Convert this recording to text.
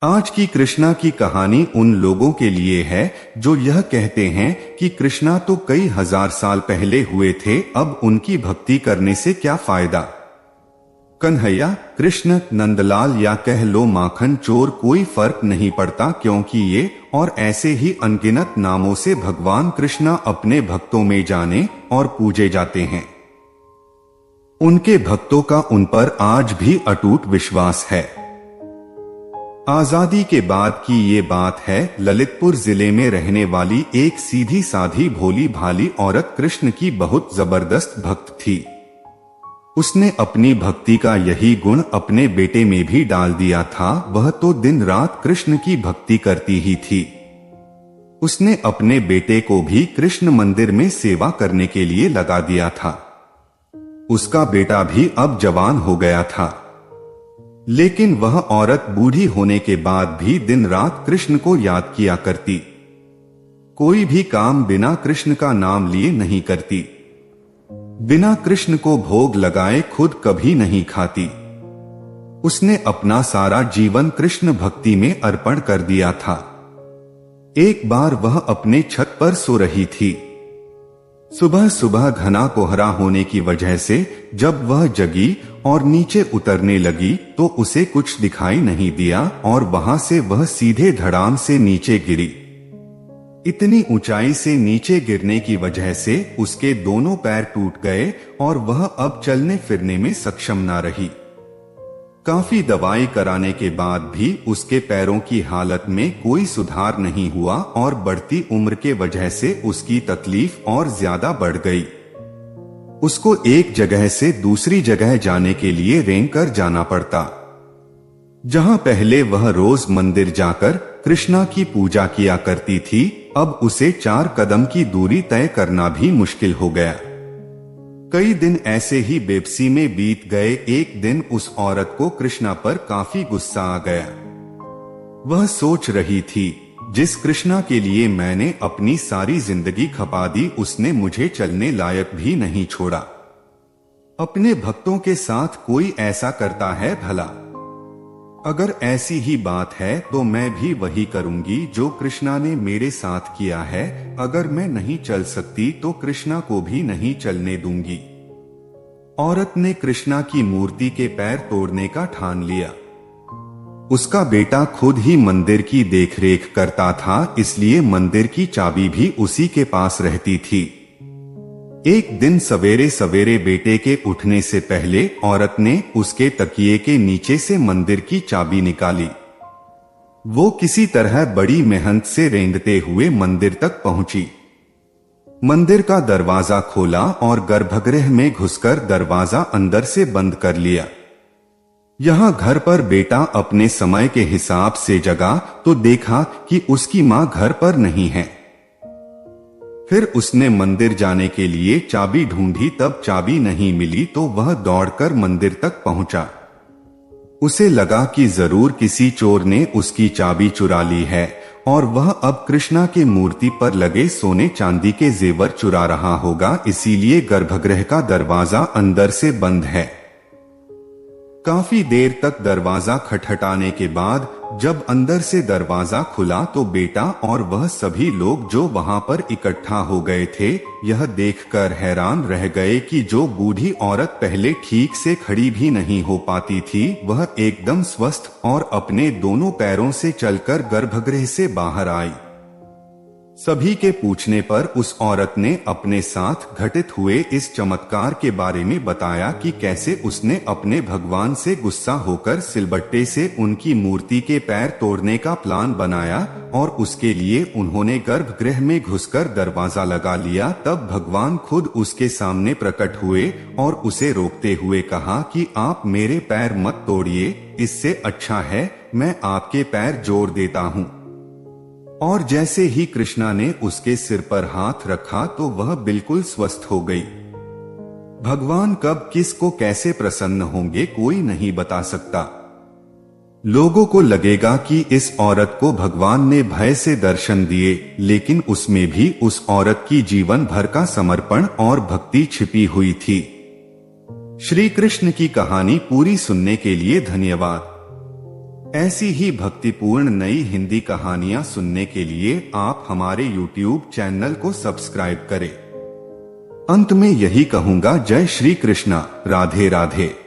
आज की कृष्णा की कहानी उन लोगों के लिए है जो यह कहते हैं कि कृष्णा तो कई हजार साल पहले हुए थे, अब उनकी भक्ति करने से क्या फायदा। कन्हैया, कृष्ण, नंदलाल या कह लो माखन चोर, कोई फर्क नहीं पड़ता, क्योंकि ये और ऐसे ही अनगिनत नामों से भगवान कृष्णा अपने भक्तों में जाने और पूजे जाते हैं। उनके भक्तों का उन पर आज भी अटूट विश्वास है। आजादी के बाद की ये बात है। ललितपुर जिले में रहने वाली एक सीधी साधी भोली भाली औरत कृष्ण की बहुत जबरदस्त भक्त थी। उसने अपनी भक्ति का यही गुण अपने बेटे में भी डाल दिया था। वह तो दिन रात कृष्ण की भक्ति करती ही थी। उसने अपने बेटे को भी कृष्ण मंदिर में सेवा करने के लिए लगा दिया था। उसका बेटा भी अब जवान हो गया था, लेकिन वह औरत बूढ़ी होने के बाद भी दिन रात कृष्ण को याद किया करती। कोई भी काम बिना कृष्ण का नाम लिए नहीं करती। बिना कृष्ण को भोग लगाए खुद कभी नहीं खाती। उसने अपना सारा जीवन कृष्ण भक्ति में अर्पण कर दिया था। एक बार वह अपने छत पर सो रही थी। सुबह सुबह घना कोहरा होने की वजह से जब वह जगी और नीचे उतरने लगी तो उसे कुछ दिखाई नहीं दिया और वहां से वह सीधे धड़ाम से नीचे गिरी। इतनी ऊंचाई से नीचे गिरने की वजह से उसके दोनों पैर टूट गए और वह अब चलने फिरने में सक्षम न रही। काफी दवाई कराने के बाद भी उसके पैरों की हालत में कोई सुधार नहीं हुआ और बढ़ती उम्र के वजह से उसकी तकलीफ और ज्यादा बढ़ गई। उसको एक जगह से दूसरी जगह जाने के लिए रेंग कर जाना पड़ता। जहां पहले वह रोज मंदिर जाकर कृष्णा की पूजा किया करती थी, अब उसे 4 कदम की दूरी तय करना भी मुश्किल हो गया। कई दिन ऐसे ही बेबसी में बीत गए। एक दिन उस औरत को कृष्णा पर काफी गुस्सा आ गया। वह सोच रही थी, जिस कृष्णा के लिए मैंने अपनी सारी जिंदगी खपा दी, उसने मुझे चलने लायक भी नहीं छोड़ा। अपने भक्तों के साथ कोई ऐसा करता है भला? अगर ऐसी ही बात है तो मैं भी वही करूंगी जो कृष्णा ने मेरे साथ किया है। अगर मैं नहीं चल सकती तो कृष्णा को भी नहीं चलने दूंगी। औरत ने कृष्णा की मूर्ति के पैर तोड़ने का ठान लिया। उसका बेटा खुद ही मंदिर की देखरेख करता था, इसलिए मंदिर की चाबी भी उसी के पास रहती थी। एक दिन सवेरे सवेरे बेटे के उठने से पहले औरत ने उसके तकिए के नीचे से मंदिर की चाबी निकाली। वो किसी तरह बड़ी मेहनत से रेंगते हुए मंदिर तक पहुंची। मंदिर का दरवाजा खोला और गर्भगृह में घुसकर दरवाजा अंदर से बंद कर लिया। यहां घर पर बेटा अपने समय के हिसाब से जगा तो देखा कि उसकी मां घर पर नहीं है। फिर उसने मंदिर जाने के लिए चाबी ढूंढी, तब चाबी नहीं मिली तो वह दौड़कर मंदिर तक पहुंचा। उसे लगा कि जरूर किसी चोर ने उसकी चाबी चुरा ली है और वह अब कृष्णा के मूर्ति पर लगे सोने चांदी के जेवर चुरा रहा होगा, इसीलिए गर्भगृह का दरवाजा अंदर से बंद है। काफी देर तक दरवाजा खटखटाने के बाद जब अंदर से दरवाजा खुला तो बेटा और वह सभी लोग जो वहां पर इकट्ठा हो गए थे, यह देखकर हैरान रह गए कि जो बूढ़ी औरत पहले ठीक से खड़ी भी नहीं हो पाती थी, वह एकदम स्वस्थ और अपने दोनों पैरों से चलकर गर्भगृह से बाहर आई। सभी के पूछने पर उस औरत ने अपने साथ घटित हुए इस चमत्कार के बारे में बताया कि कैसे उसने अपने भगवान से गुस्सा होकर सिलबट्टे से उनकी मूर्ति के पैर तोड़ने का प्लान बनाया और उसके लिए उन्होंने गर्भगृह में घुसकर दरवाजा लगा लिया। तब भगवान खुद उसके सामने प्रकट हुए और उसे रोकते हुए कहा कि आप मेरे पैर मत तोड़िए, इससे अच्छा है मैं आपके पैर जोड़ देता हूँ। और जैसे ही कृष्णा ने उसके सिर पर हाथ रखा तो वह बिल्कुल स्वस्थ हो गई। भगवान कब किस को कैसे प्रसन्न होंगे कोई नहीं बता सकता। लोगों को लगेगा कि इस औरत को भगवान ने भय से दर्शन दिए, लेकिन उसमें भी उस औरत की जीवन भर का समर्पण और भक्ति छिपी हुई थी। श्री कृष्ण की कहानी पूरी सुनने के लिए धन्यवाद। ऐसी ही भक्तिपूर्ण नई हिंदी कहानियां सुनने के लिए आप हमारे YouTube चैनल को सब्सक्राइब करें। अंत में यही कहूंगा, जय श्री कृष्णा, राधे राधे।